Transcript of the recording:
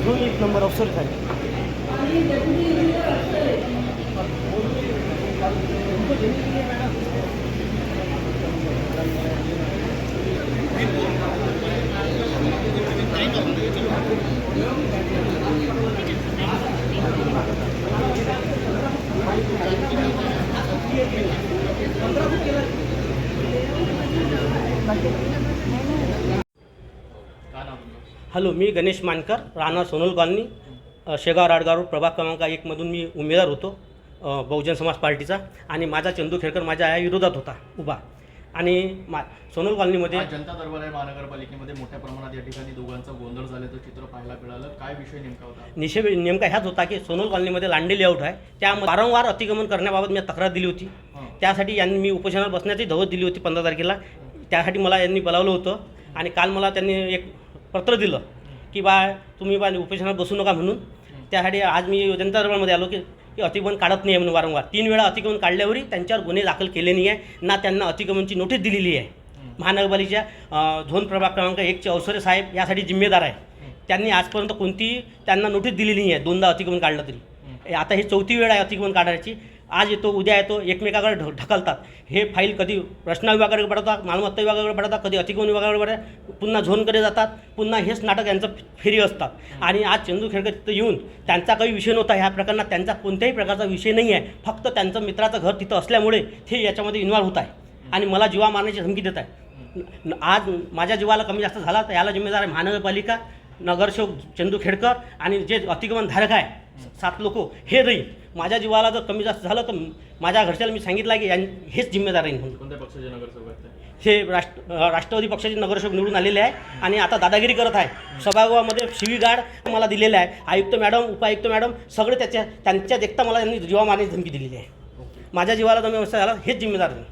दोन एक नंबर अफसर झाले. हॅलो, मी गणेश मानकर, राहणार सोनल कॉलनी, शेगाव राडगाव रोड, प्रभाग क्रमांक 1 मधून मी उमेदवार होतो बहुजन समाज पार्टीचा. आणि माझा चंदू खेडकर माझ्या या विरोधात होता उभा. आणि सोनल कॉलनीमध्ये जनता दरबार आहे महानगरपालिकेमध्ये मोठ्या प्रमाणात या ठिकाणी दोघांचा गोंधळ झाल्याचं चित्र पाहायला मिळालं. काय विषय नेमका होता? नेमका ह्याच होता की सोनल कॉलनीमध्ये लांडे लेआउट आहे, त्या वारंवार अतिक्रमण करण्याबाबत मी तक्रार दिली होती. त्यासाठी यांनी मी उपोषणावर बसण्याची धवत दिली होती 15 तारखेला. त्यासाठी मला यांनी बोलावलं होतं. आणि काल मला त्यांनी एक पत्र दिलं की तुम्ही उपोषणावर बसू नका म्हणून. त्यासाठी आज मी जनता दरबारमध्ये आलो की अतिक्रमण काढत नाही आहे म्हणून. वारंवार 3 वेळा अतिक्रमण काढल्यावरही त्यांच्यावर गुन्हे दाखल केले नाही आहे, ना त्यांना अतिक्रमणची नोटीस दिलेली आहे. महानगरपालिकेच्या झोन प्रभाग क्रमांक 1चे अवसरे साहेब यासाठी जिम्मेदार आहे. त्यांनी आजपर्यंत कोणतीही त्यांना नोटीस दिलेली नाही आहे. 2दा अतिक्रमण काढलं तरी. आता ही 4थी वेळ आहे अतिक्रमण काढायची. आज येतो उद्या येतो, एकमेकाकडे ढकलतात. हे फाईल कधी रचना विभागाकडे पडतात, मालमत्ता विभागाकडे पडतात, कधी अतिक्रमण विभागाकडे पडतात, पुन्हा झोनकडे जातात, पुन्हा हेच नाटक यांचं फेरी असतात. आणि आज चंदू खेडकर तिथं येऊन त्यांचा काही विषय नव्हता ह्या प्रकरणात. त्यांचा कोणत्याही प्रकारचा विषय नाही आहे. फक्त त्यांचं मित्राचं घर तिथं असल्यामुळे ते याच्यामध्ये इन्व्हॉल्व होत आहे आणि मला जीवा मारण्याची धमकी देत आहे. आज माझ्या जीवाला कमी जास्त झाला तर याला जिम्मेदार आहे महानगरपालिका, नगरसेवक चंदू खेडकर आणि जे अतिक्रमण धारक आहे 7 लोक, हे नाही. माझ्या जीवाला जर कमी जास्त झालं तर माझ्या घरच्याला मी सांगितलं की हेच जिम्मेदार आहे म्हणून. कोणत्या पक्षाचे नगरसेवक आहेत? हे राष्ट्रवादी पक्षाचे नगरसेवक निवडून आलेले आहे आणि आता दादागिरी करत आहे. सभागृहामध्ये शिवीगाळ मला दिलेला आहे. आयुक्त मॅडम, उपायुक्त मॅडम सगळे त्यांच्या देखता मला त्यांनी जीवा मारण्याची धमकी दिलेली आहे. माझ्या जीवाला जर व्यवस्था झाला हेच जिम्मेदार आहे.